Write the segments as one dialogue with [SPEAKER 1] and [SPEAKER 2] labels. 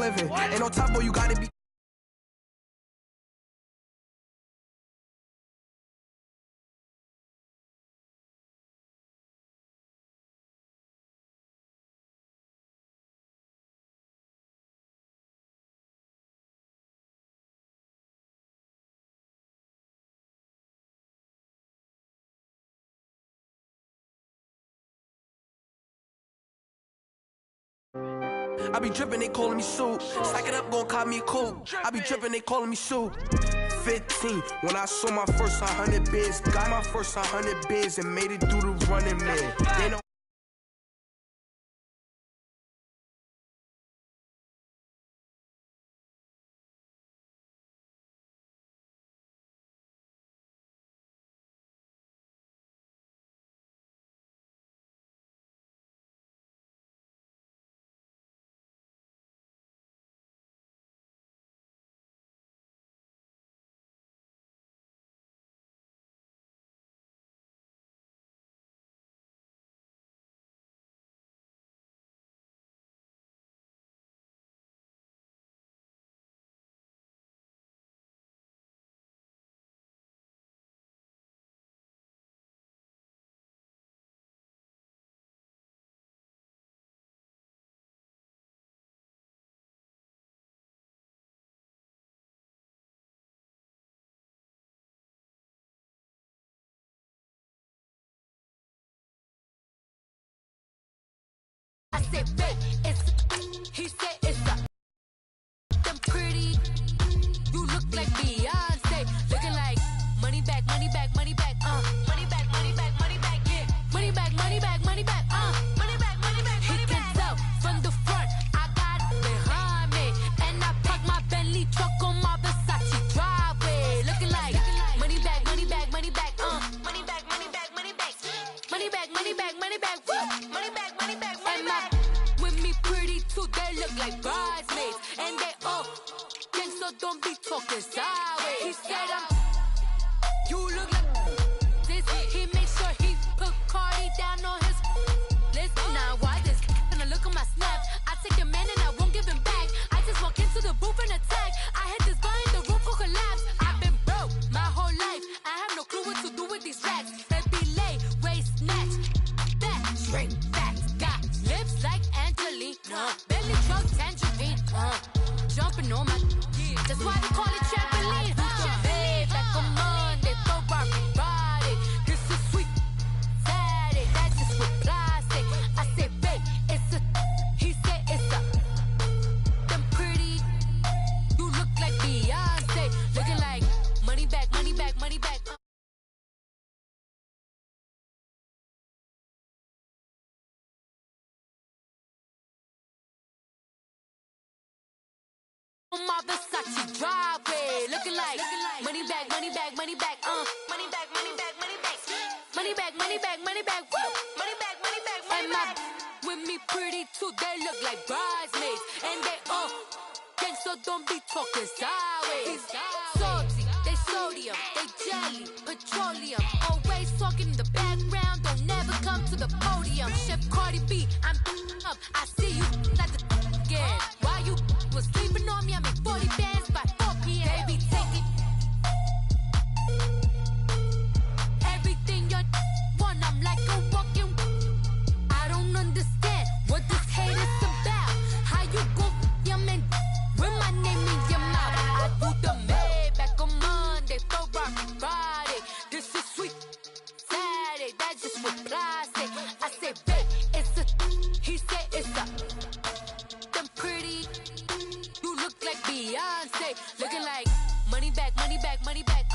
[SPEAKER 1] living. Ain't no top boy, you gotta be. I be drippin', they callin' me Sue. Stack it up, gon' cop me a coupe. I be drippin', they callin' me Sue. 15, when I saw my first 100 bids. Got my first 100 bids and made it through the running man. They know.
[SPEAKER 2] I said, babe, he said it's them pretty. You look like Beyonce, looking like money back, money back, money back, money back, money back, money back, yeah, money back, money back, money back, money back, money back, money back. He can tell from the front, I got it behind me, and I park my Bentley truck on my Versace driveway, looking like money back, money back, money back, money back, money back, money back, money back, money back, money back, money back, money back, money back. With me pretty too, they look like bridesmaids, and they all gang, so don't be talking sideways. He said you look like this. He made sure he put Cardi down on his list. Now why this? Gonna look at my snap. I take your man and I won't give him back. I just walk into the booth and attack. I hit this behind the roof will collapse. I've been broke my whole life. I have no clue what to do with these racks. Baby lay, waist snatch, back, shrink back. Got lips like Angelina, belly truck tangerine, jumping on my. That's why they call it trampoline. Hey, back on Monday, throw rock Friday. This is sweet Saturday, that's just with plastic. I said, babe, it's a. He said it's a. Them pretty. You look like Beyonce, looking like money back, money back, money back. On my Versace driveway, looking like money back, money back, money back, money back, money back, money back, money back, money back, money back, money back, money back, money back. With me pretty too, they look like bridesmaids, and they all gang, so don't be talking sideways. Salty, they sodium, they jelly, petroleum, always talking in the background, don't never come to the podium. Chef Cardi B, I'm up, I see you like the again. Why you was sleeping on me? I make 40 bands by 4 p.m. Baby, take it. Everything you want, I'm like a walking. I don't understand what this hate is about. How you go, your man, with my name in your mouth. I do the Maybach on Monday, throw rock Friday. This is sweet Saturday, that's just with plastic. I say, babe, it's a. He said it's a. Them pretty. You look like Beyonce, looking like money back, money back, money back,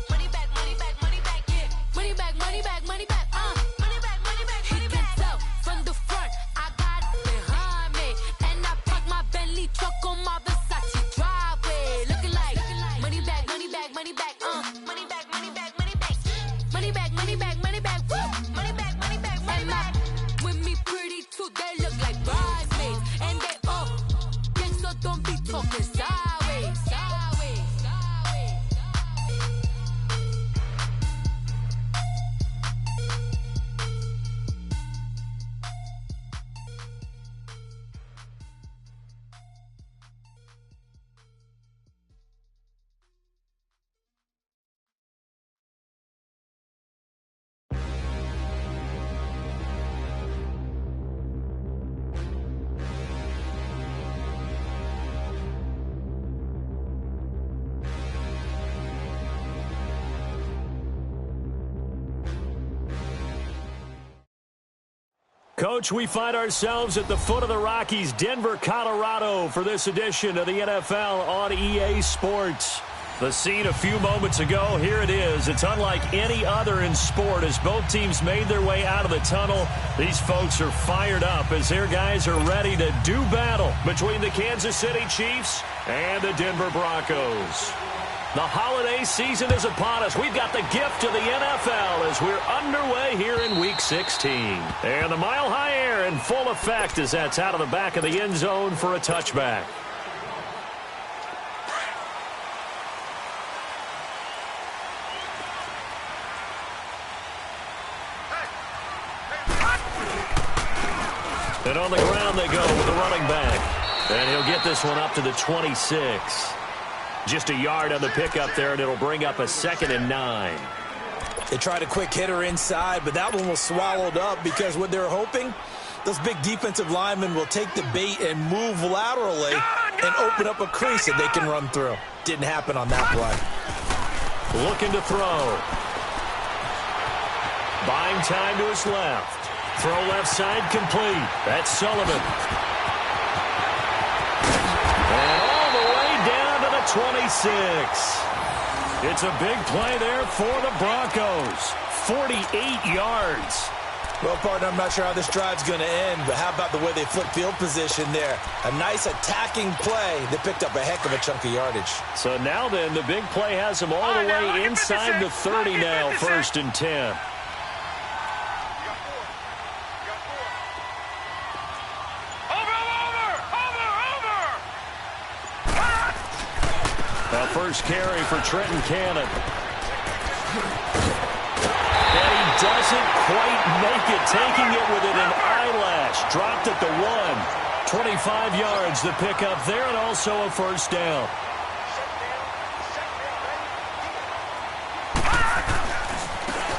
[SPEAKER 2] money back, money back, money back, yeah, money back, money back, money back, money back, money back, money back. He can tell from the front, I got it behind me, and I park my Bentley truck on my Versace driveway, looking like money back, money back, money back, money back, money back, money back, money back, money back, money back, money back, money back, money back. With me pretty too, they look like bridesmaids, and they all gang, so don't be talking sideways, sideways, sideways.
[SPEAKER 3] Coach, we find ourselves at the foot of the Rockies, Denver, Colorado, for this edition of the NFL on EA Sports. The scene a few moments ago, here it is. It's unlike any other in sport as both teams made their way out of the tunnel. These folks are fired up as their guys are ready to do battle between the Kansas City Chiefs and the Denver Broncos. The holiday season is upon us. We've got the gift of the NFL as we're underway here in Week 16. And the mile-high air in full effect as that's out of the back of the end zone for a touchback. And on the ground they go with the running back. And he'll get this one up to the 26. Just a yard on the pickup there, and it'll bring up a 2nd and 9.
[SPEAKER 4] They tried a quick hitter inside, but that one was swallowed up because what they're hoping, those big defensive linemen will take the bait and move laterally and open up a crease that they can run through. Didn't happen on that play.
[SPEAKER 3] Looking to throw. Buying time to his left. Throw left side complete. That's Sullivan. And all the way down to the 26. It's a big play there for the Broncos. 48 yards.
[SPEAKER 4] Well, partner, I'm not sure how this drive's going to end, but how about the way they flip field position there? A nice attacking play that picked up a heck of a chunk of yardage.
[SPEAKER 3] So now then, the big play has him all the way inside the 30 now, 1st and 10. Now first carry for Trenton Cannon. And he doesn't quite make it, taking it within an eyelash. Dropped at the 1. 25 yards the pickup there, and also a first down.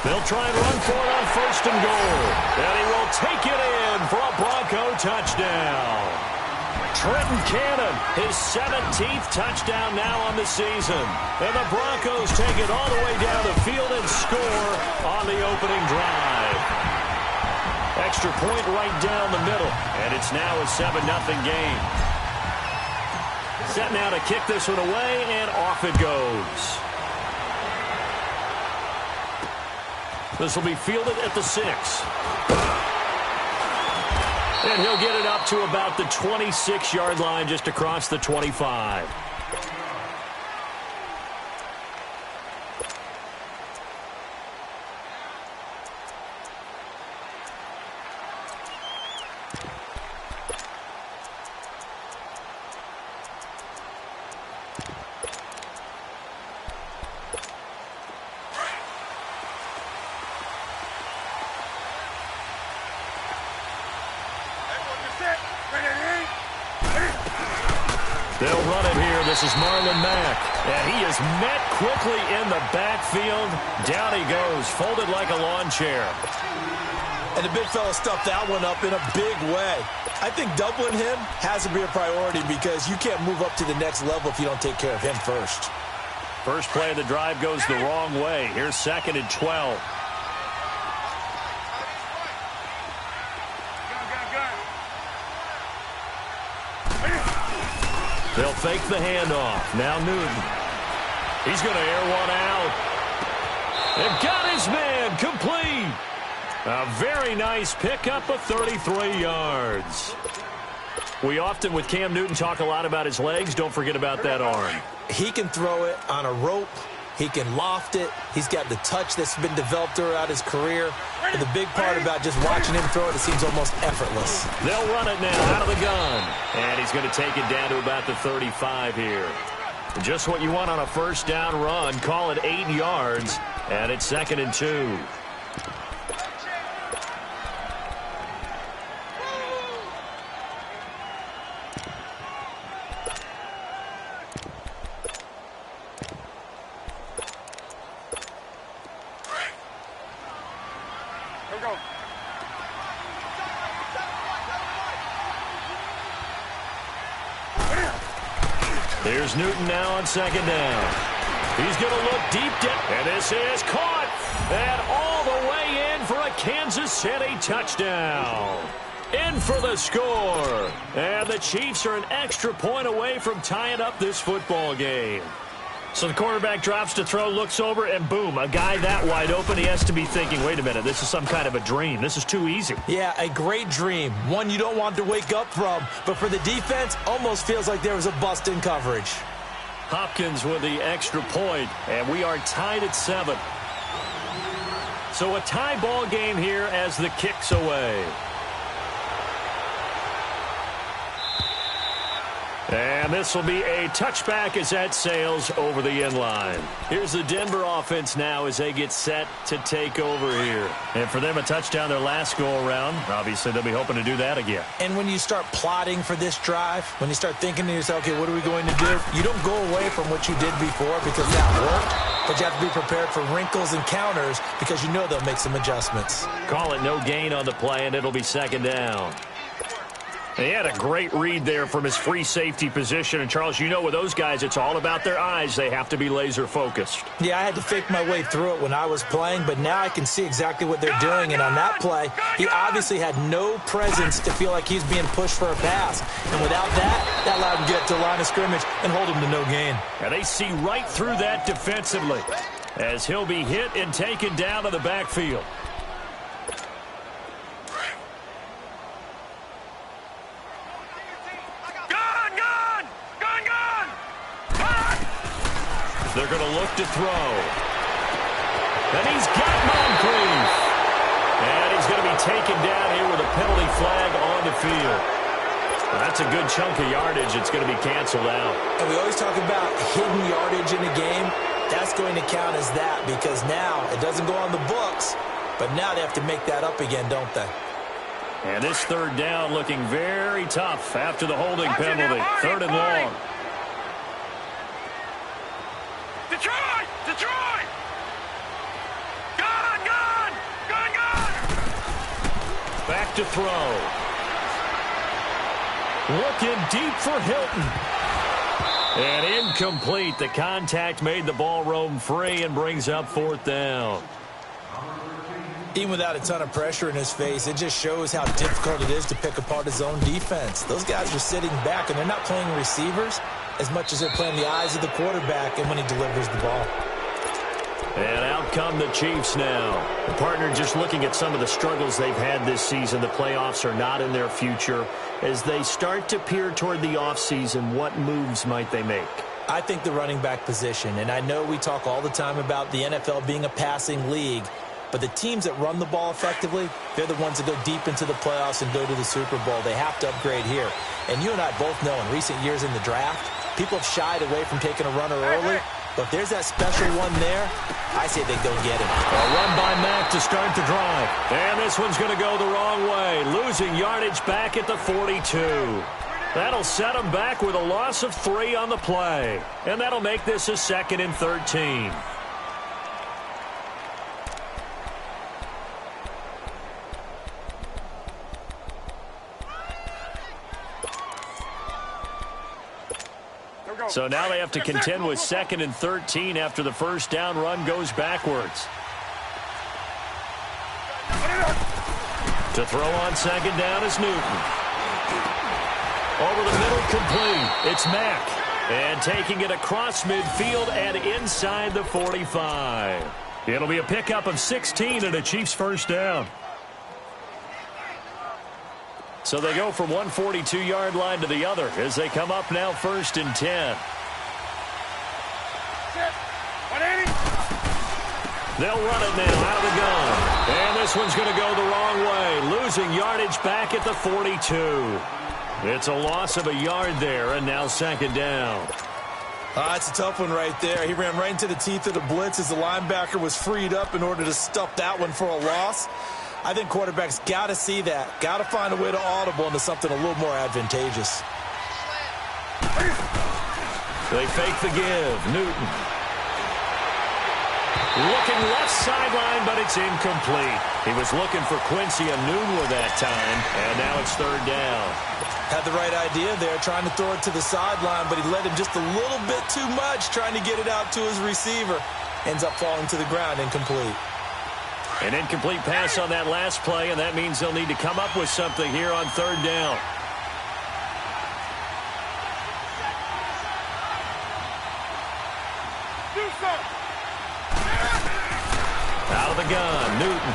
[SPEAKER 3] They'll try and run for it on 1st and goal. And he will take it in for a Bronco touchdown. Trenton Cannon, his 17th touchdown now on the season. And the Broncos take it all the way down the field and score on the opening drive. Extra point right down the middle. And it's now a 7-0 game. Set now to kick this one away, and off it goes. This will be fielded at the 6. And he'll get it up to about the 26-yard line, just across the 25. They'll run it here. This is Marlon Mack. And he is met quickly in the backfield. Down he goes, folded like a lawn chair.
[SPEAKER 4] And the big fella stuffed that one up in a big way. I think doubling him has to be a priority because you can't move up to the next level if you don't take care of him first.
[SPEAKER 3] First play of the drive goes the wrong way. Here's 2nd and 12. They'll fake the handoff. Now Newton. He's going to air one out. And got his man complete. A very nice pickup of 33 yards. We often, with Cam Newton, talk a lot about his legs. Don't forget about that arm.
[SPEAKER 4] He can throw it on a rope. He can loft it. He's got the touch that's been developed throughout his career. But the big part about just watching him throw it, it seems almost effortless.
[SPEAKER 3] They'll run it now out of the gun. And he's going to take it down to about the 35 here. Just what you want on a first down run. Call it 8 yards. And it's 2nd and 2. Here's Newton now on 2nd down. He's going to look deep down. And this is caught. And all the way in for a Kansas City touchdown. In for the score. And the Chiefs are an extra point away from tying up this football game. So the quarterback drops to throw, looks over, and boom, a guy that wide open, he has to be thinking, wait a minute, this is some kind of a dream. This is too easy.
[SPEAKER 4] Yeah, a great dream. One you don't want to wake up from. But for the defense, almost feels like there was a bust in coverage.
[SPEAKER 3] Hopkins with the extra point, and we are tied at 7. So a tie ball game here as the kick's away. And this will be a touchback as that sails over the end line. Here's the Denver offense now as they get set to take over here. And for them, a touchdown their last go-around. Obviously, they'll be hoping to do that again.
[SPEAKER 4] And when you start plotting for this drive, when you start thinking to yourself, okay, what are we going to do? You don't go away from what you did before because that worked. But you have to be prepared for wrinkles and counters because you know they'll make some adjustments.
[SPEAKER 3] Call it no gain on the play, and it'll be second down. He had a great read there from his free safety position. And, Charles, you know with those guys, it's all about their eyes. They have to be laser-focused.
[SPEAKER 4] Yeah, I had to fake my way through it when I was playing, but now I can see exactly what they're doing. And on that play, he obviously had no presence to feel like he's being pushed for a pass. And without that allowed him to get to the line of scrimmage and hold him to no gain.
[SPEAKER 3] And they see right through that defensively as he'll be hit and taken down to the backfield. They're going to look to throw. And he's got Moncrief. And he's going to be taken down here with a penalty flag on the field. That's a good chunk of yardage. It's going to be canceled out.
[SPEAKER 4] And we always talk about hidden yardage in a game. That's going to count as that because now it doesn't go on the books, but now they have to make that up again, don't they?
[SPEAKER 3] And this third down looking very tough after the holding penalty. Third and long.
[SPEAKER 5] Detroit! Gone!
[SPEAKER 3] Back to throw. Looking deep for Hilton. And incomplete. The contact made the ball roam free and brings up fourth down.
[SPEAKER 4] Even without a ton of pressure in his face, it just shows how difficult it is to pick apart his own defense. Those guys are sitting back, and they're not playing receivers as much as they're playing the eyes of the quarterback and when he delivers the ball.
[SPEAKER 3] And out come the Chiefs now. The partner just looking at some of the struggles they've had this season. The playoffs are not in their future. As they start to peer toward the offseason, what moves might they make?
[SPEAKER 4] I think the running back position, and I know we talk all the time about the NFL being a passing league, but the teams that run the ball effectively, they're the ones that go deep into the playoffs and go to the Super Bowl. They have to upgrade here. And you and I both know in recent years in the draft, people have shied away from taking a runner early. But if there's that special one there, I say they go get him.
[SPEAKER 3] A run by Mack to start the drive. And this one's going to go the wrong way. Losing yardage back at the 42. That'll set them back with a loss of 3 on the play. And that'll make this a 2nd and 13. So now they have to contend with 2nd and 13 after the first down run goes backwards. To throw on 2nd down is Newton. Over the middle, complete. It's Mack. And taking it across midfield and inside the 45. It'll be a pickup of 16 and a Chiefs first down. So they go from one 42-yard line to the other as they come up now 1st and 10. They'll run it now out of the gun. And this one's going to go the wrong way. Losing yardage back at the 42. It's a loss of a yard there, and now 2nd down.
[SPEAKER 4] It's a tough one right there. He ran right into the teeth of the blitz as the linebacker was freed up in order to stuff that one for a loss. I think quarterbacks got to see that. Got to find a way to audible into something a little more advantageous.
[SPEAKER 3] They fake the give. Newton. Looking left sideline, but it's incomplete. He was looking for Quincy Enunwa that time, and now it's 3rd down.
[SPEAKER 4] Had the right idea there, trying to throw it to the sideline, but he led him just a little bit too much, trying to get it out to his receiver. Ends up falling to the ground, incomplete.
[SPEAKER 3] An incomplete pass on that last play, and that means they'll need to come up with something here on third down. Out of the gun, Newton.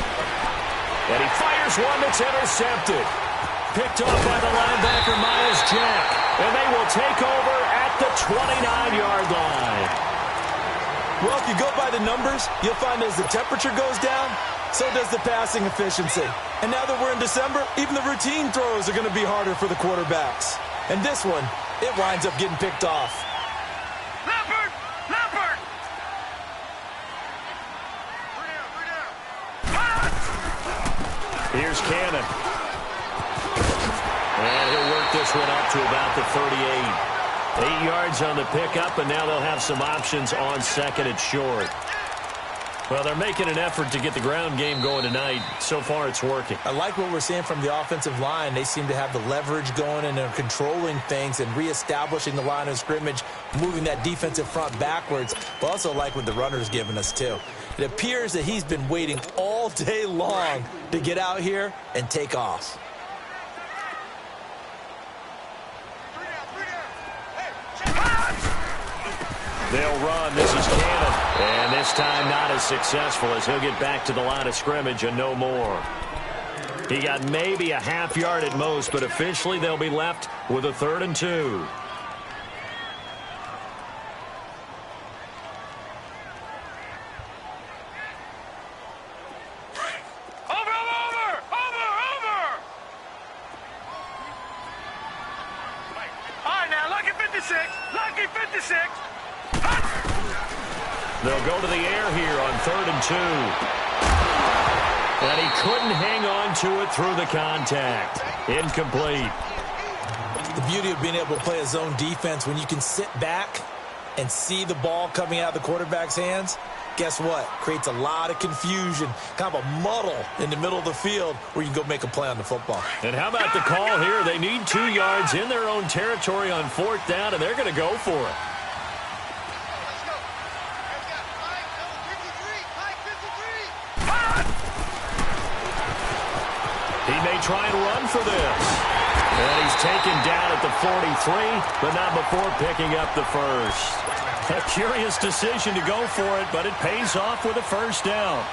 [SPEAKER 3] And he fires one that's intercepted. Picked off by the linebacker, Miles Jack. And they will take over at the 29-yard line.
[SPEAKER 4] Well, if you go by the numbers, you'll find as the temperature goes down, so does the passing efficiency. And now that we're in December, even the routine throws are going to be harder for the quarterbacks. And this one, it winds up getting picked off.
[SPEAKER 1] Leopard! Leopard!
[SPEAKER 3] Here's Cannon. And he'll work this one up to about the 38. 8 yards on the pickup, and now they'll have some options on second and short. Well, they're making an effort to get the ground game going tonight. So far, it's working.
[SPEAKER 4] I like what we're seeing from the offensive line. They seem to have the leverage going, and they're controlling things and reestablishing the line of scrimmage, moving that defensive front backwards. But also like what the runner's giving us, too. It appears that he's been waiting all day long to get out here and take off.
[SPEAKER 3] They'll run. This is Cannon. And this time not as successful as he'll get back to the line of scrimmage and no more. He got maybe a half yard at most, but officially they'll be left with a 3rd and 2. They'll go to the air here on 3rd and 2. And he couldn't hang on to it through the contact. Incomplete.
[SPEAKER 4] The beauty of being able to play a zone defense when you can sit back and see the ball coming out of the quarterback's hands, guess what? Creates a lot of confusion, kind of a muddle in the middle of the field where you can go make a play on the football.
[SPEAKER 3] And how about the call here? They need 2 yards in their own territory on 4th down, and they're going to go for it. He may try and run for this. And he's taken down at the 43, but not before picking up the first. A curious decision to go for it, but it pays off with a 1st down.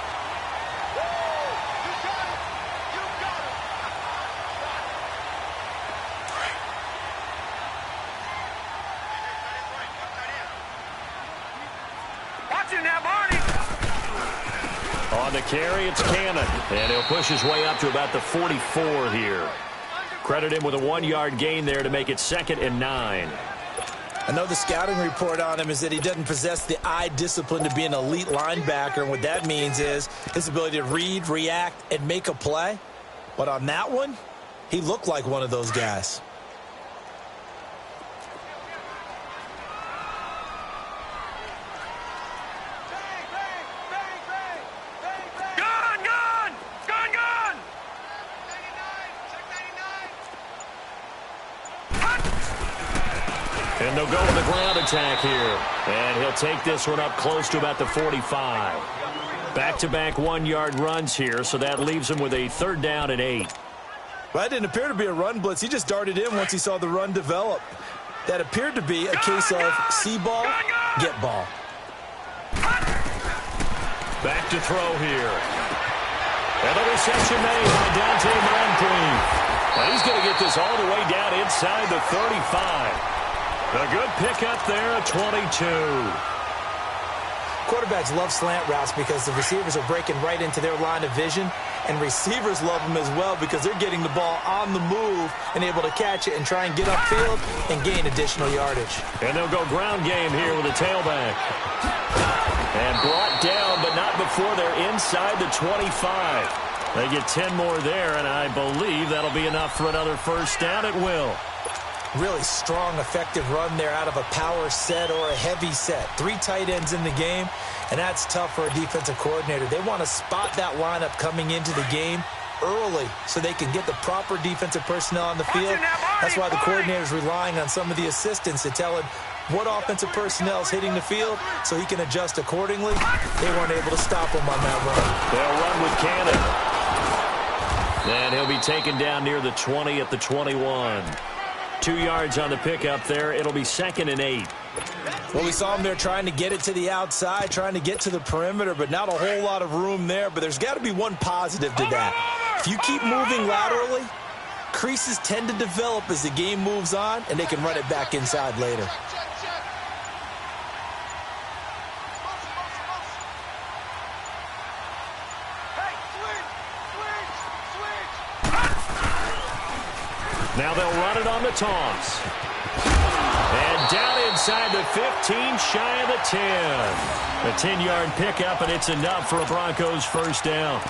[SPEAKER 3] On the carry, it's Cannon. And he'll push his way up to about the 44 here. Credit him with a 1-yard gain there to make it 2nd and 9.
[SPEAKER 4] I know the scouting report on him is that he doesn't possess the eye discipline to be an elite linebacker. And what that means is his ability to read, react, and make a play. But on that one, he looked like one of those guys.
[SPEAKER 3] And they'll go with the ground attack here. And he'll take this one up close to about the 45. Back-to-back 1-yard runs here, so that leaves him with a 3rd down and 8.
[SPEAKER 4] Well, that didn't appear to be a run blitz. He just darted in once he saw the run develop. That appeared to be a case of see ball, get ball.
[SPEAKER 3] Back to throw here. And the reception made by Dante Moncrief. Well, he's going to get this all the way down inside the 35. A good pickup there at 22.
[SPEAKER 4] Quarterbacks love slant routes because the receivers are breaking right into their line of vision, and receivers love them as well because they're getting the ball on the move and able to catch it and try and get upfield and gain additional yardage.
[SPEAKER 3] And they'll go ground game here with a tailback. And brought down, but not before they're inside the 25. They get 10 more there, and I believe that'll be enough for another 1st down. It will.
[SPEAKER 4] Really strong, effective run there out of a power set or a heavy set. 3 tight ends in the game, and that's tough for a defensive coordinator. They want to spot that lineup coming into the game early so they can get the proper defensive personnel on the field. That's why the coordinator's relying on some of the assistants to tell him what offensive personnel is hitting the field so he can adjust accordingly. They weren't able to stop him on that run.
[SPEAKER 3] They'll run with Cannon. And he'll be taken down near the 20 at the 21. 2 yards on the pickup there. It'll be 2nd and 8.
[SPEAKER 4] Well, we saw him there trying to get it to the outside, trying to get to the perimeter, but not a whole lot of room there. But there's got to be one positive to that. If you keep moving laterally, creases tend to develop as the game moves on, and they can run it back inside later.
[SPEAKER 3] Now they'll run it on the toss. And down inside the 15, shy of the 10. A 10-yard pickup, and it's enough for a Broncos first down.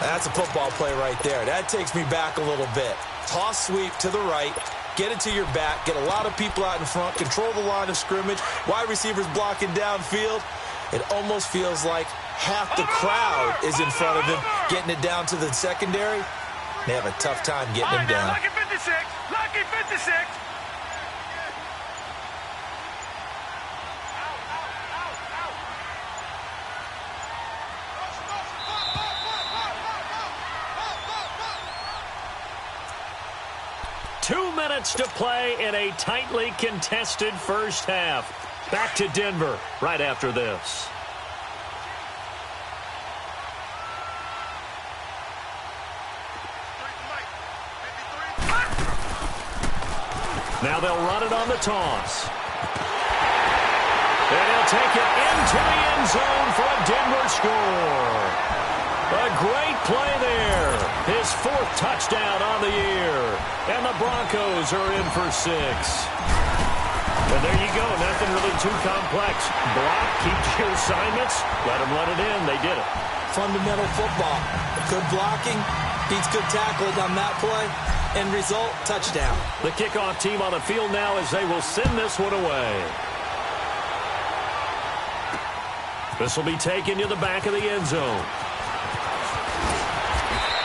[SPEAKER 4] That's a football play right there. That takes me back a little bit. Toss sweep to the right, get it to your back, get a lot of people out in front, control the line of scrimmage, wide receivers blocking downfield. It almost feels like half the crowd is in front of him, getting it down to the secondary. They have a tough time getting him down.
[SPEAKER 5] Lucky 56! Lucky 56!
[SPEAKER 3] Two minutes to play in a tightly contested first half. Back to Denver right after this. Now they'll run it on the toss. And he'll take it into the end zone for a Denver score. A great play there. His 4th touchdown on the year. And the Broncos are in for 6. And there you go. Nothing really too complex. Block, keep your assignments. Let them run it in. They did it.
[SPEAKER 4] Fundamental football. Good blocking, beats good tackling on that play. End result, touchdown.
[SPEAKER 3] The kickoff team on the field now as they will send this one away. This will be taken to the back of the end zone.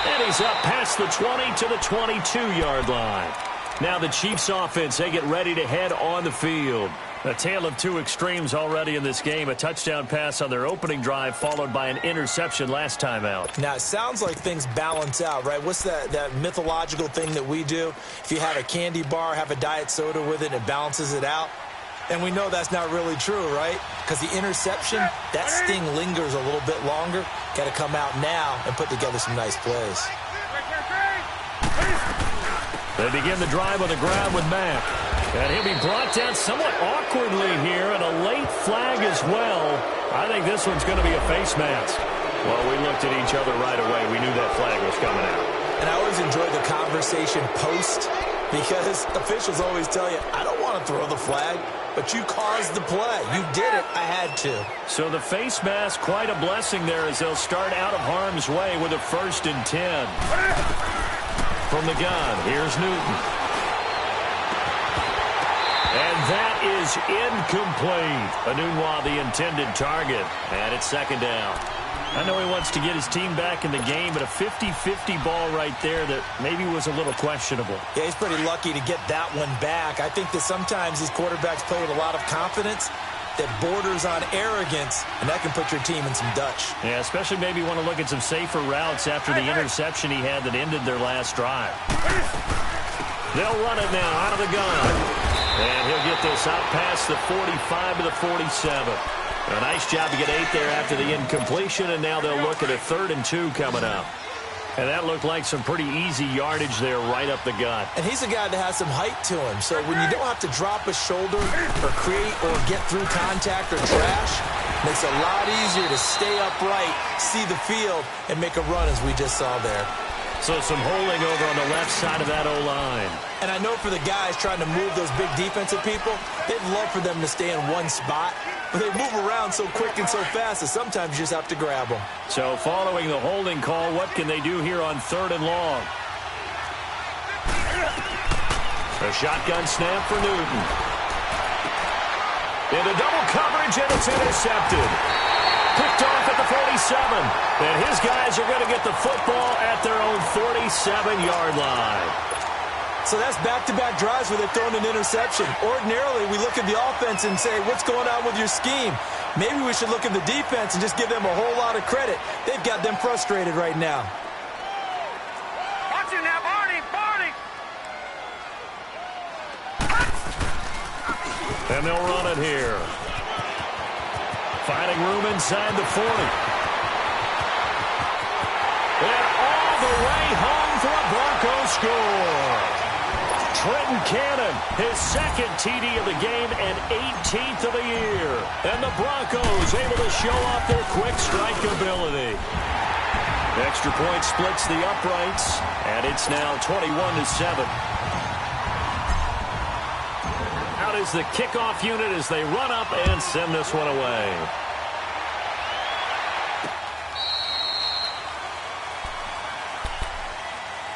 [SPEAKER 3] And he's up past the 20 to the 22-yard line. Now the Chiefs offense, they get ready to head on the field. A tale of two extremes already in this game. A touchdown pass on their opening drive followed by an interception last time out.
[SPEAKER 4] Now, it sounds like things balance out, right? What's that mythological thing that we do? If you have a candy bar, have a diet soda with it, it balances it out. And we know that's not really true, right? Because the interception, that sting lingers a little bit longer. Got to come out now and put together some nice plays.
[SPEAKER 3] They begin the drive on the ground with Mack. And he'll be brought down somewhat awkwardly here, and a late flag as well. I think this one's going to be a face mask. Well, we looked at each other right away. We knew that flag was coming out.
[SPEAKER 4] And I always enjoy the conversation post, because officials always tell you, I don't want to throw the flag, but you caused the play. You did it. I had to.
[SPEAKER 3] So the face mask, quite a blessing there as they'll start out of harm's way with a 1st and 10. From the gun, here's Newton. And that is incomplete. Enunwa, the intended target. And it's 2nd down. I know he wants to get his team back in the game, but a 50-50 ball right there that maybe was a little questionable.
[SPEAKER 4] Yeah, he's pretty lucky to get that one back. I think that sometimes these quarterbacks play with a lot of confidence that borders on arrogance, and that can put your team in some Dutch.
[SPEAKER 3] Yeah, especially maybe want to look at some safer routes after the interception he had that ended their last drive. They'll run it now out of the gun. And he'll get this out past the 45 to the 47. A nice job to get 8 there after the incompletion, and now they'll look at a 3rd and 2 coming up. And that looked like some pretty easy yardage there right up the gut.
[SPEAKER 4] And he's a guy that has some height to him. So when you don't have to drop a shoulder or create or get through contact or trash, it makes it a lot easier to stay upright, see the field, and make a run as we just saw there.
[SPEAKER 3] So some holding over on the left side of that O-line.
[SPEAKER 4] And I know for the guys trying to move those big defensive people, they'd love for them to stay in one spot. But they move around so quick and so fast that sometimes you just have to grab them.
[SPEAKER 3] So following the holding call, what can they do here on 3rd and long? A shotgun snap for Newton. Into double coverage, and it's intercepted. Picked off at the 47. And his guys are going to get the football at their own 47-yard line.
[SPEAKER 4] So that's back-to-back drives where they've thrown an interception. Ordinarily, we look at the offense and say, what's going on with your scheme? Maybe we should look at the defense and just give them a whole lot of credit. They've got them frustrated right now.
[SPEAKER 5] Watch it now, Barney!
[SPEAKER 3] And they'll run it here. Finding room inside the 40. And all the way home for a Broncos score. Trenton Cannon, his second TD of the game and 18th of the year. And the Broncos able to show off their quick strike ability. Extra point splits the uprights, and it's now 21-7. Out is the kickoff unit as they run up and send this one away.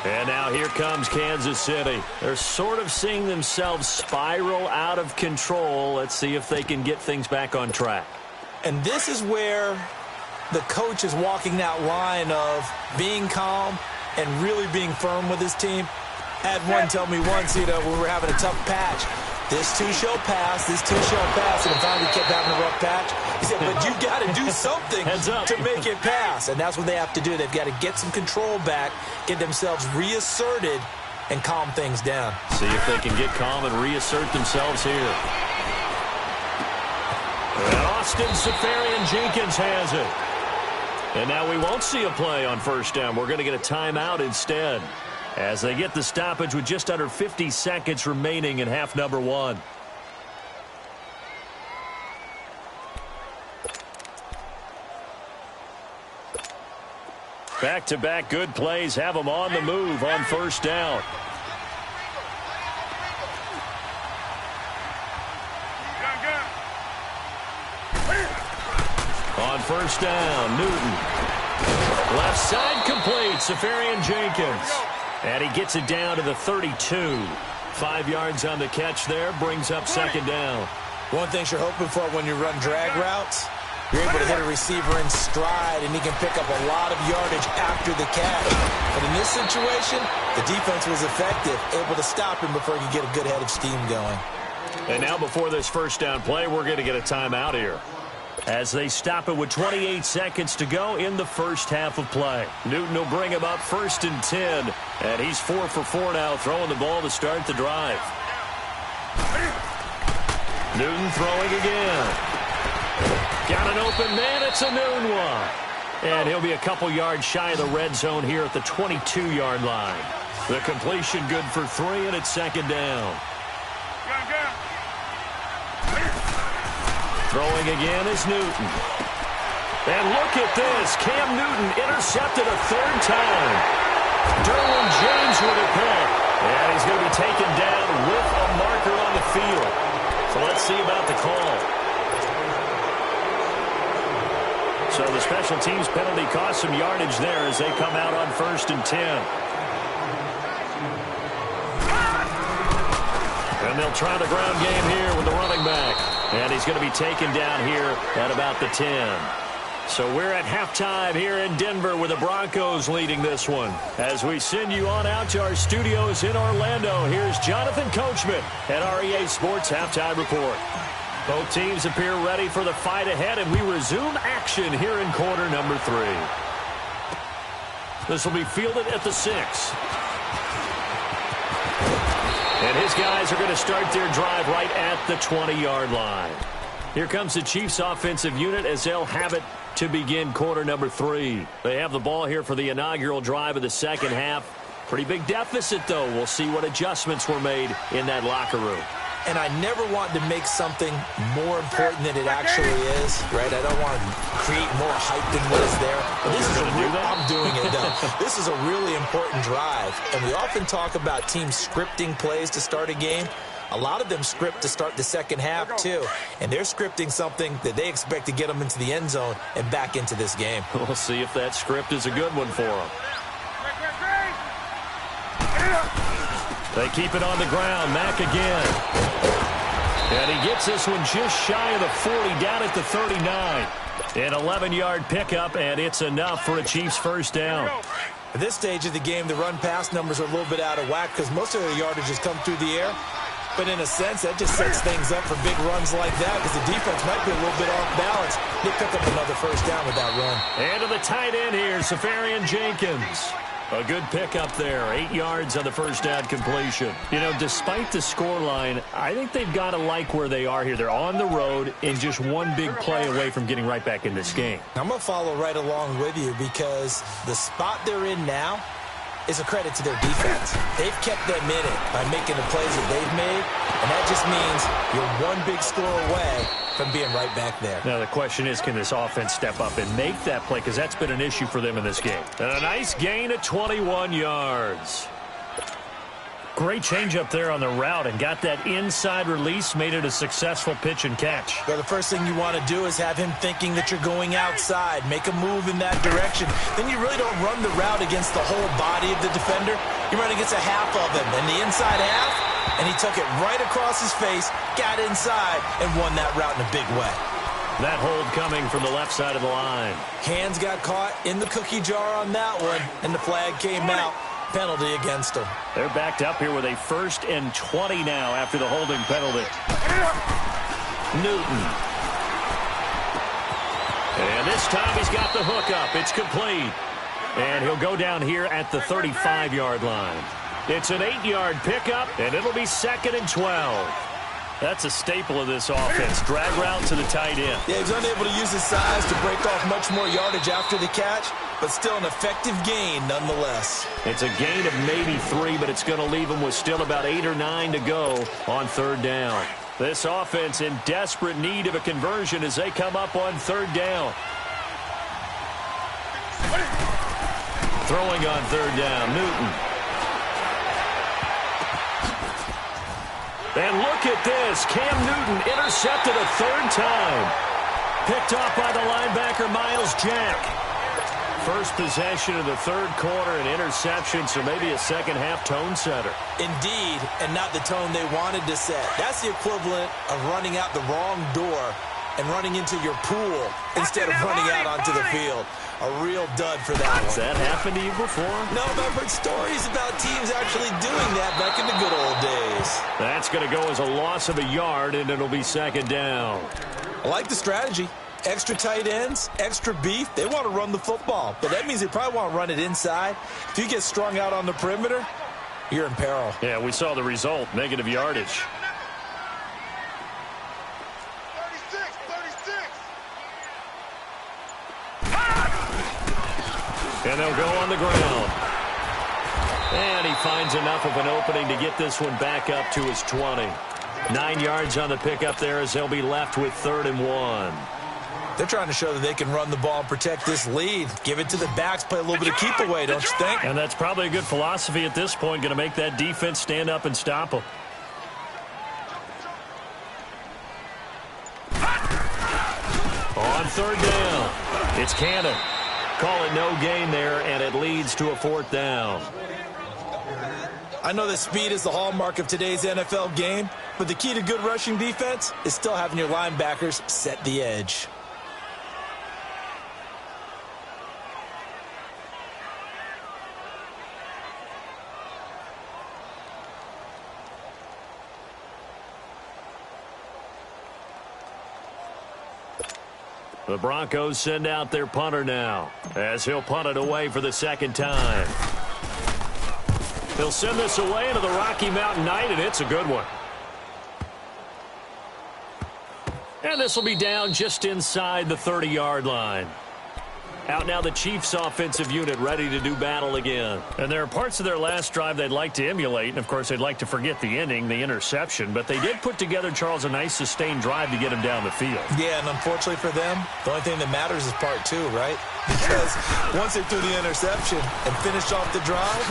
[SPEAKER 3] And now here comes Kansas City. They're sort of seeing themselves spiral out of control. Let's see if they can get things back on track.
[SPEAKER 4] And this is where the coach is walking that line of being calm and really being firm with his team. Had one tell me once, when we were having a tough patch, this too shall pass, this too shall pass, and finally kept having a rough patch. He said, but you've got to do something to make it pass, and that's what they have to do. They've got to get some control back, get themselves reasserted, and calm things down.
[SPEAKER 3] See if they can get calm and reassert themselves here. And Austin Seferian-Jenkins has it. And now we won't see a play on first down. We're going to get a timeout instead, as they get the stoppage with just under 50 seconds remaining in half number one. Back-to-back good plays have them on the move on first down. On first down, Newton. Left side complete, Seferian-Jenkins. And he gets it down to the 32. 5 yards on the catch there, brings up second down.
[SPEAKER 4] One thing you're hoping for when you run drag routes, you're able to hit a receiver in stride, and he can pick up a lot of yardage after the catch. But in this situation, the defense was effective, able to stop him before he could get a good head of steam going.
[SPEAKER 3] And now before this first down play, we're going to get a timeout here, as they stop it with 28 seconds to go in the first half of play. Newton will bring him up 1st and 10, and he's 4 for 4 now, throwing the ball to start the drive. Newton throwing again. Got an open man. It's a Newton one. And he'll be a couple yards shy of the red zone here at the 22-yard line. The completion good for 3, and it's second down. Throwing again is Newton. And look at this. Cam Newton intercepted a 3rd time. Derwin James with a pick. And he's going to be taken down with a marker on the field. So let's see about the call. So the special teams penalty cost some yardage there as they come out on 1st and 10. And they'll try the ground game here with the running back. And he's going to be taken down here at about the 10. So we're at halftime here in Denver with the Broncos leading this one. As we send you on out to our studios in Orlando, here's Jonathan Coachman at REA Sports Halftime Report. Both teams appear ready for the fight ahead, and we resume action here in quarter number 3. This will be fielded at the 6. And his guys are going to start their drive right at the 20-yard line. Here comes the Chiefs offensive unit as they'll have it to begin quarter number 3. They have the ball here for the inaugural drive of the second half. Pretty big deficit, though. We'll see what adjustments were made in that locker room.
[SPEAKER 4] And I never want to make something more important than it actually is, right? I don't want to create more hype than what is there. But this is I'm doing it, though. This is a really important drive. And we often talk about teams scripting plays to start a game. A lot of them script to start the second half, too. And they're scripting something that they expect to get them into the end zone and back into this game.
[SPEAKER 3] We'll see if that script is a good one for them. They keep it on the ground. Mack again. And he gets this one just shy of the 40, down at the 39. An 11-yard pickup, and it's enough for a Chiefs first down.
[SPEAKER 4] At this stage of the game, the run-pass numbers are a little bit out of whack because most of their yardage has come through the air. But in a sense, that just sets things up for big runs like that because the defense might be a little bit off balance. They pick up another first down with that run.
[SPEAKER 3] And to the tight end here, Safarian Jenkins. A good pickup there, 8 yards on the first down completion. You know, despite the scoreline, I think they've got to like where they are here. They're on the road and just one big play away from getting right back in this game.
[SPEAKER 4] I'm going to follow right along with you because the spot they're in now is a credit to their defense. They've kept them in it by making the plays that they've made, and that just means you're one big score away from being right back there.
[SPEAKER 3] Now the question is, can this offense step up and make that play? Because that's been an issue for them in this game. And a nice gain of 21 yards. Great change up there on the route and got that inside release, made it a successful pitch and catch.
[SPEAKER 4] Well, the first thing you want to do is have him thinking that you're going outside, make a move in that direction. Then you really don't run the route against the whole body of the defender. You run against a half of him, and the inside half, and he took it right across his face, got inside, and won that route in a big way.
[SPEAKER 3] That hold coming from the left side of the line.
[SPEAKER 4] Hands got caught in the cookie jar on that one, and the flag came out. Penalty against them.
[SPEAKER 3] They're backed up here with a 1st and 20 now after the holding penalty. Newton. And this time he's got the hook up. It's complete. And he'll go down here at the 35-yard line. It's an 8-yard pickup, and it'll be 2nd and 12. That's a staple of this offense. Drag route to the tight end.
[SPEAKER 4] Yeah, he's unable to use his size to break off much more yardage after the catch, but still an effective gain nonetheless.
[SPEAKER 3] It's a gain of maybe 3, but it's going to leave him with still about 8 or 9 to go on 3rd down. This offense in desperate need of a conversion as they come up on 3rd down. Throwing on 3rd down, Newton. And look at this. Cam Newton intercepted a 3rd time. Picked off by the linebacker, Miles Jack. First possession of the 3rd quarter, an interception, so maybe a second-half tone setter.
[SPEAKER 4] Indeed, and not the tone they wanted to set. That's the equivalent of running out the wrong door and running into your pool instead of running out onto the field. A real dud for that one.
[SPEAKER 3] Has that happened to you before?
[SPEAKER 4] No, but I've heard stories about teams actually doing that back in the good old days.
[SPEAKER 3] That's going to go as a loss of a yard, and it'll be 2nd down.
[SPEAKER 4] I like the strategy. Extra tight ends, extra beef. They want to run the football, but that means they probably want to run it inside. If you get strung out on the perimeter, you're in peril.
[SPEAKER 3] Yeah, we saw the result, negative yardage.
[SPEAKER 5] 36.
[SPEAKER 3] And they'll go on the ground. And he finds enough of an opening to get this one back up to his 20. 9 yards on the pickup there as they'll be left with 3rd and 1.
[SPEAKER 4] They're trying to show that they can run the ball and protect this lead. Give it to the backs, play a little bit of keep away, don't you think?
[SPEAKER 3] And that's probably a good philosophy at this point, going to make that defense stand up and stop them. On 3rd down, it's Cannon. Call it no gain there, and it leads to a 4th down.
[SPEAKER 4] I know that speed is the hallmark of today's NFL game, but the key to good rushing defense is still having your linebackers set the edge.
[SPEAKER 3] The Broncos send out their punter now as he'll punt it away for the 2nd time. He'll send this away into the Rocky Mountain Night, and it's a good one. And this will be down just inside the 30-yard line. Out now the Chiefs offensive unit ready to do battle again. And there are parts of their last drive they'd like to emulate. And, of course, they'd like to forget the ending, the interception. But they did put together, Charles, a nice sustained drive to get him down the field.
[SPEAKER 4] Yeah, and unfortunately for them, the only thing that matters is part 2, right? Because once they threw the interception and finished off the drive,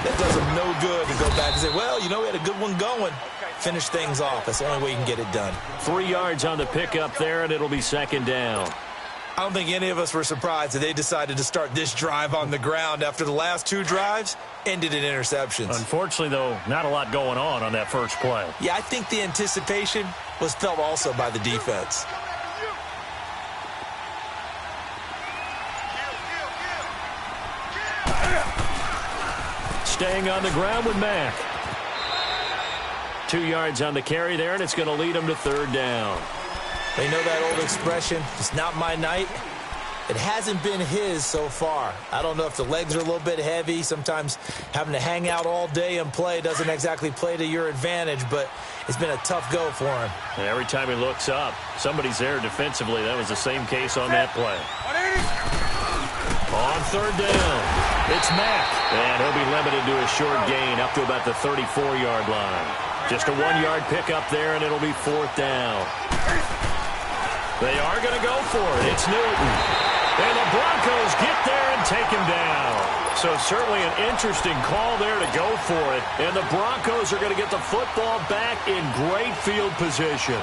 [SPEAKER 4] that does them no good to go back and say, well, you know, we had a good one going. Finish things off. That's the only way you can get it done.
[SPEAKER 3] 3 yards on the pickup there, and it'll be 2nd down.
[SPEAKER 4] I don't think any of us were surprised that they decided to start this drive on the ground after the last 2 drives ended in interceptions.
[SPEAKER 3] Unfortunately, though, not a lot going on that first play.
[SPEAKER 4] Yeah, I think the anticipation was felt also by the defense.
[SPEAKER 3] Staying on the ground with Mack. 2 yards on the carry there, and it's going to lead him to 3rd down.
[SPEAKER 4] They know that old expression, it's not my night. It hasn't been his so far. I don't know if the legs are a little bit heavy. Sometimes having to hang out all day and play doesn't exactly play to your advantage, but it's been a tough go for him.
[SPEAKER 3] And every time he looks up, somebody's there defensively. That was the same case on that play. On 3rd down, it's Mack. And he'll be limited to a short gain up to about the 34-yard line. Just a 1-yard pickup there, and it'll be 4th down. They are going to go for it. It's Newton. And the Broncos get there and take him down. So certainly an interesting call there to go for it. And the Broncos are going to get the football back in great field position.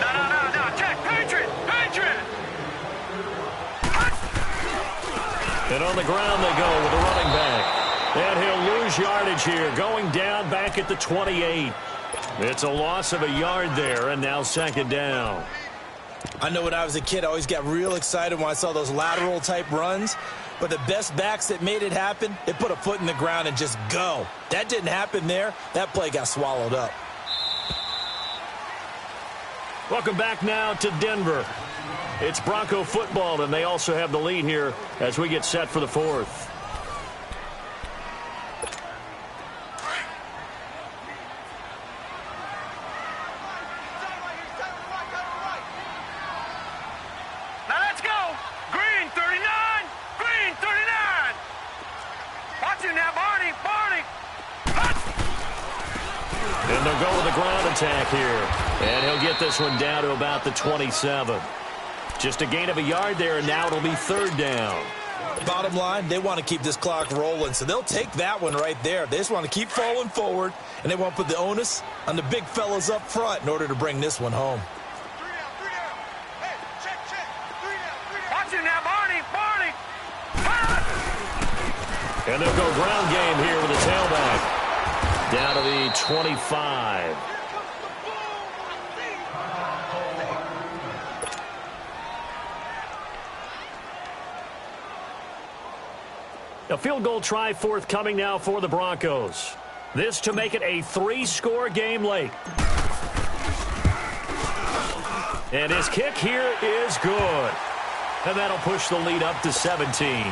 [SPEAKER 5] No. Check. Patriot.
[SPEAKER 3] And on the ground they go with the running back. And he'll lose yardage here, going down back at the 28. It's a loss of a yard there, and now 2nd down.
[SPEAKER 4] I know when I was a kid, I always got real excited when I saw those lateral-type runs. But the best backs that made it happen, they put a foot in the ground and just go. That didn't happen there. That play got swallowed up.
[SPEAKER 3] Welcome back now to Denver. It's Bronco football, and they also have the lead here as we get set for the 4th. And they'll go with the ground attack here. And he'll get this one down to about the 27. Just a gain of a yard there, and now it'll be 3rd down.
[SPEAKER 4] Bottom line, they want to keep this clock rolling, so they'll take that one right there. They just want to keep falling forward, and they want to put the onus on the big fellas up front in order to bring this one home.
[SPEAKER 5] Watch it now, Barney.
[SPEAKER 3] And they'll go ground game here with the tailback. Down to the 25. A field goal try forthcoming now for the Broncos. This to make it a 3-score game late. And his kick here is good. And that'll push the lead up to 17.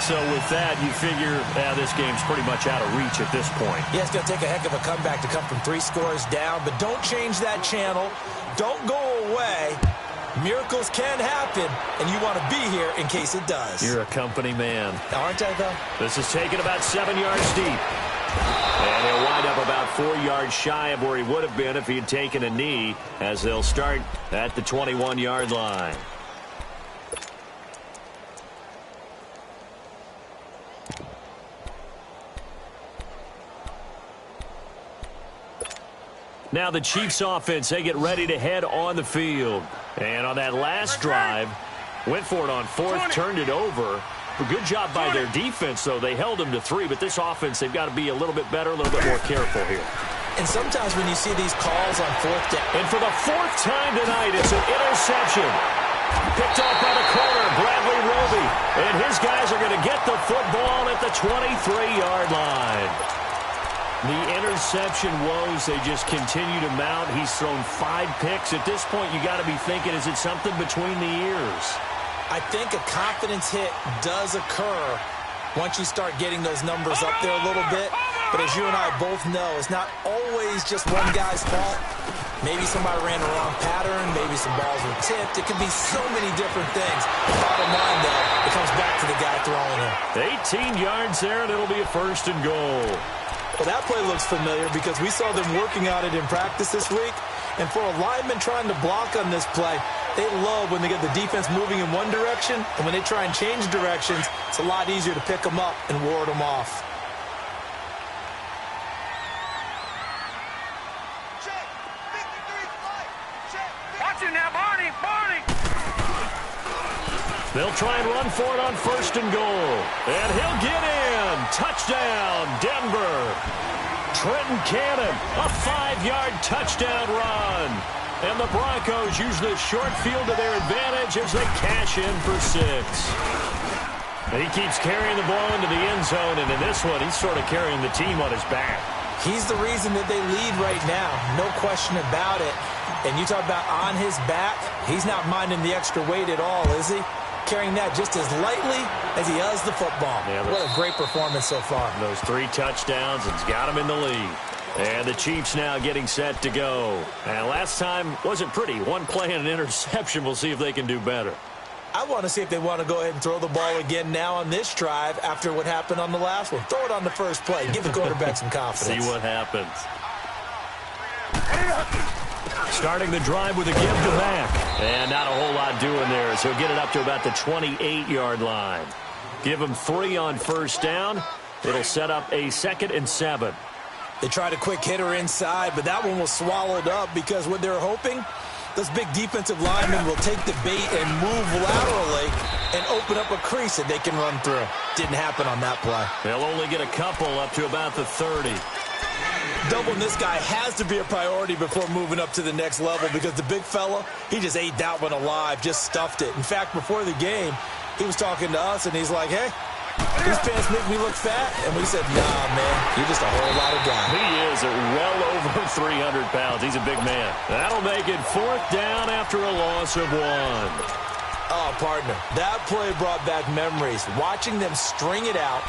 [SPEAKER 3] So with that, you figure this game's pretty much out of reach at this point.
[SPEAKER 4] Yeah, it's going to take a heck of a comeback to come from 3 scores down, but don't change that channel. Don't go away. Miracles can happen, and you want to be here in case it does.
[SPEAKER 3] You're a company man.
[SPEAKER 4] Aren't I, though?
[SPEAKER 3] This is taken about 7 yards deep. And he'll wind up about 4 yards shy of where he would have been if he had taken a knee, as they'll start at the 21-yard line. Now the Chiefs offense, they get ready to head on the field. And on that last drive, went for it on 4th, turned it over. A good job by their defense, though. They held them to 3, but this offense, they've got to be a little bit better, a little bit more careful here.
[SPEAKER 4] And sometimes when you see these calls on 4th down.
[SPEAKER 3] And for the 4th time tonight, it's an interception. Picked off by the corner, Bradley Roby. And his guys are going to get the football at the 23-yard line. The interception woes, they just continue to mount. He's thrown 5 picks. At this point, you got to be thinking, is it something between the ears?
[SPEAKER 4] I think a confidence hit does occur once you start getting those numbers up there a little bit. But as you and I both know, it's not always just one guy's fault. Maybe somebody ran the wrong pattern. Maybe some balls were tipped. It can be so many different things. The bottom line, though, it comes back to the guy throwing it.
[SPEAKER 3] 18 yards there, and it'll be a 1st and goal.
[SPEAKER 4] Well, that play looks familiar because we saw them working on it in practice this week. And for a lineman trying to block on this play, they love when they get the defense moving in one direction. And when they try and change directions, it's a lot easier to pick them up and ward them off.
[SPEAKER 5] Watch it now, Barney, Barney.
[SPEAKER 3] They'll try and run for it on 1st and goal. And he'll get in. Touchdown, Denver. Trenton Cannon, a 5-yard touchdown run. And the Broncos use this short field to their advantage as they cash in for 6. And he keeps carrying the ball into the end zone, and in this one, he's sort of carrying the team on his back.
[SPEAKER 4] He's the reason that they lead right now, no question about it. And you talk about on his back, he's not minding the extra weight at all, is he? Carrying that just as lightly as he does the football. Yeah, what a great performance so far.
[SPEAKER 3] Those 3 touchdowns, it's got him in the lead. And the Chiefs now getting set to go. And last time wasn't pretty. 1 play and an interception. We'll see if they can do better.
[SPEAKER 4] I want to see if they want to go ahead and throw the ball again now on this drive after what happened on the last one. Throw it on the first play. Give the quarterback some confidence.
[SPEAKER 3] See what happens. Starting the drive with a give to Mack. And not a whole lot doing there as he'll get it up to about the 28-yard line. Give him 3 on 1st down. It'll set up a 2nd and 7.
[SPEAKER 4] They tried a quick hitter inside, but that one was swallowed up because what they're hoping, those big defensive linemen will take the bait and move laterally and open up a crease that they can run through. Didn't happen on that play.
[SPEAKER 3] They'll only get a couple up to about the 30.
[SPEAKER 4] Doubling this guy has to be a priority before moving up to the next level because the big fella, he just ate that one alive, just stuffed it. In fact, before the game, he was talking to us, and he's like, hey, these pants make me look fat. And we said, nah, man, you're just a whole lot of guy.
[SPEAKER 3] He is well over 300 pounds. He's a big man. That'll make it 4th down after a loss of 1.
[SPEAKER 4] Oh, partner, that play brought back memories. Watching them string it out,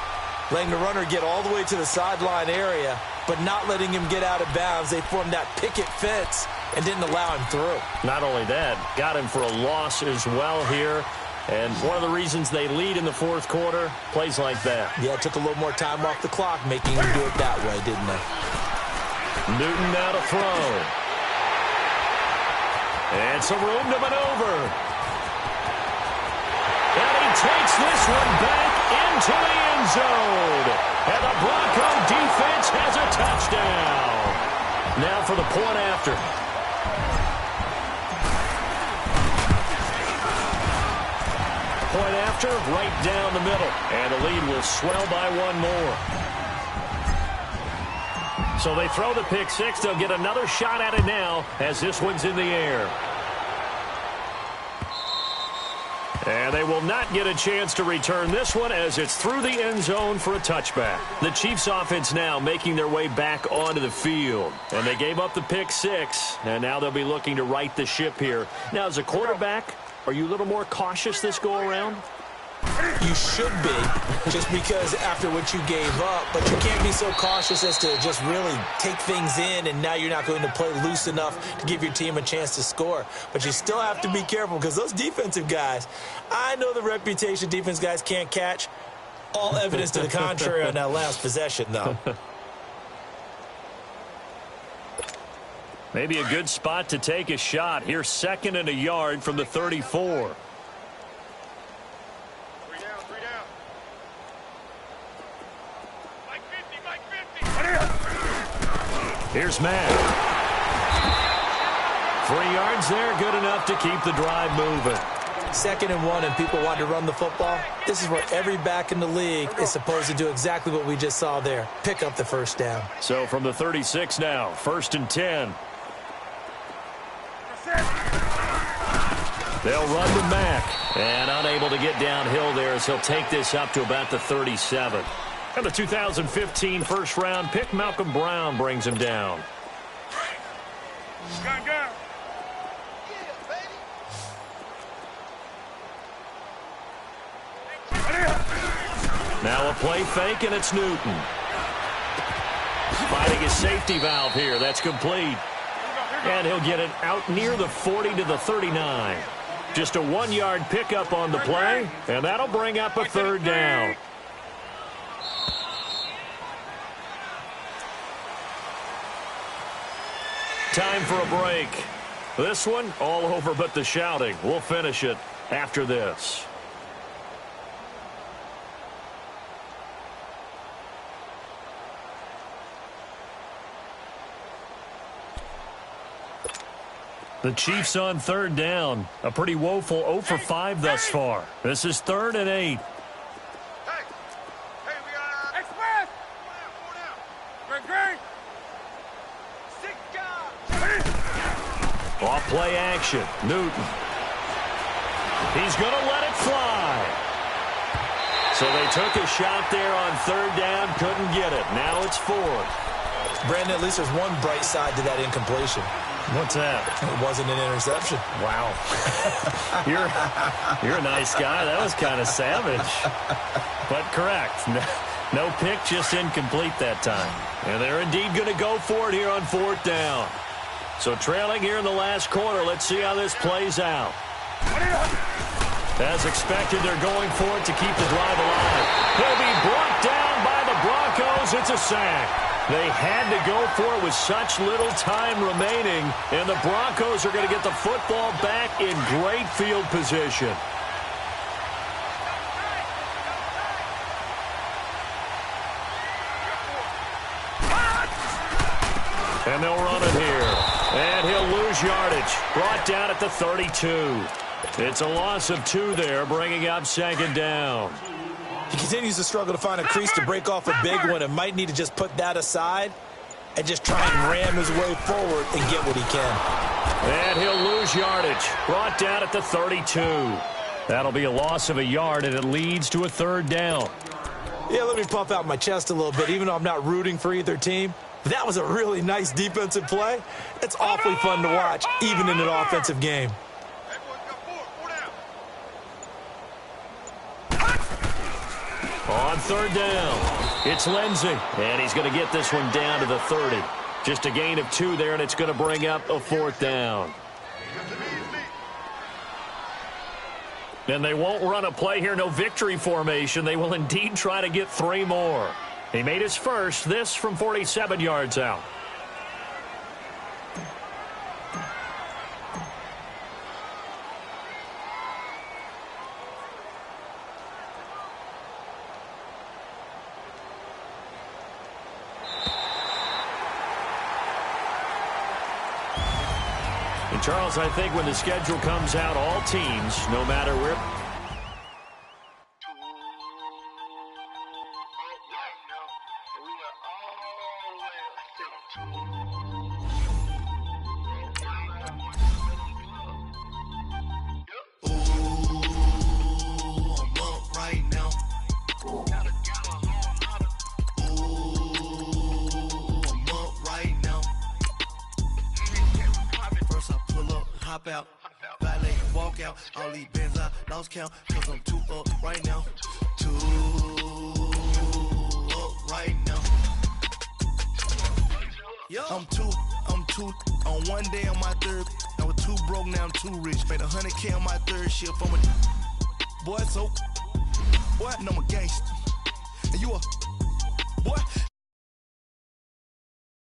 [SPEAKER 4] letting the runner get all the way to the sideline area, but not letting him get out of bounds. They formed that picket fence and didn't allow him through.
[SPEAKER 3] Not only that, got him for a loss as well here. And one of the reasons they lead in the 4th quarter, plays like that.
[SPEAKER 4] Yeah, it took a little more time off the clock making him do it that way, didn't they?
[SPEAKER 3] Newton now to throw. And some room to maneuver. And he takes this one back into the end zone. And the Bronco defense has a touchdown. Now for the point after. Point after, right down the middle. And the lead will swell by 1 more. So they throw the pick 6. They'll get another shot at it now as this one's in the air. And they will not get a chance to return this one as it's through the end zone for a touchback. The Chiefs offense now making their way back onto the field. And they gave up the pick 6. And now they'll be looking to right the ship here. Now, as a quarterback, are you a little more cautious this go-around?
[SPEAKER 4] You should be, just because after what you gave up, but you can't be so cautious as to just really take things in, and now you're not going to play loose enough to give your team a chance to score. But you still have to be careful because those defensive guys, I know the reputation defense guys can't catch. All evidence to the contrary on that last possession, though.
[SPEAKER 3] Maybe a good spot to take a shot. Here's 2nd and a yard from the 34. Here's Matt. 3 yards there, good enough to keep the drive moving.
[SPEAKER 4] 2nd and 1, and people want to run the football. This is what every back in the league is supposed to do, exactly what we just saw there. Pick up the 1st down.
[SPEAKER 3] So from the 36 now, 1st and 10. They'll run to Mack. And unable to get downhill there as he'll take this up to about the 37. And the 2015 first-round pick, Malcolm Brown, brings him down.
[SPEAKER 5] Go.
[SPEAKER 3] Now a play fake, and it's Newton. Finding his safety valve here. That's complete. And he'll get it out near the 40 to the 39. Just a 1-yard pickup on the play, and that'll bring up a 3rd down. Time for a break. This one, all over but the shouting. We'll finish it after this. The Chiefs on third down. A pretty woeful 0 for 5 thus far. This is 3rd and 8.
[SPEAKER 5] Hey, we got Express. Green. 6 guys.
[SPEAKER 3] Off play action. Newton. He's going to let it fly. So they took a shot there on 3rd down. Couldn't get it. Now it's 4th.
[SPEAKER 4] Brandon, at least there's one bright side to that incompletion.
[SPEAKER 3] What's that?
[SPEAKER 4] It wasn't an interception.
[SPEAKER 3] Wow. You're a nice guy. That was kind of savage. But correct. No pick, just incomplete that time. And they're indeed going to go for it here on 4th down. So trailing here in the last quarter. Let's see how this plays out. As expected, they're going for it to keep the drive alive. He'll be brought down by the Broncos. It's a sack. They had to go for it with such little time remaining, and the Broncos are going to get the football back in great field position. And they'll run it here. And he'll lose yardage. Brought down at the 32. It's a loss of 2 there, bringing up 2nd down.
[SPEAKER 4] He continues to struggle to find a crease to break off a big one and might need to just put that aside and just try and ram his way forward and get what he can.
[SPEAKER 3] And he'll lose yardage. Brought down at the 32. That'll be a loss of a yard, and it leads to a 3rd down.
[SPEAKER 4] Yeah, let me puff out my chest a little bit, even though I'm not rooting for either team. That was a really nice defensive play. It's awfully fun to watch, even in an offensive game.
[SPEAKER 3] On 3rd down, it's Lindsey, and he's going to get this one down to the 30. Just a gain of 2 there, and it's going to bring up a 4th down. And they won't run a play here, no victory formation. They will indeed try to get 3 more. He made his first, this from 47 yards out. And Charles, I think when the schedule comes out, all teams, no matter where...
[SPEAKER 6] Out, valet, walk out, all these bands I lost count, cause I'm 2 up right now, 2 up right now. I'm two on one day on my 3rd. I was 2 broke, now I'm 2 rich. Made 100K on my 3rd shift. I'm a boy, so boy, I know I'm a gangster. And you a boy,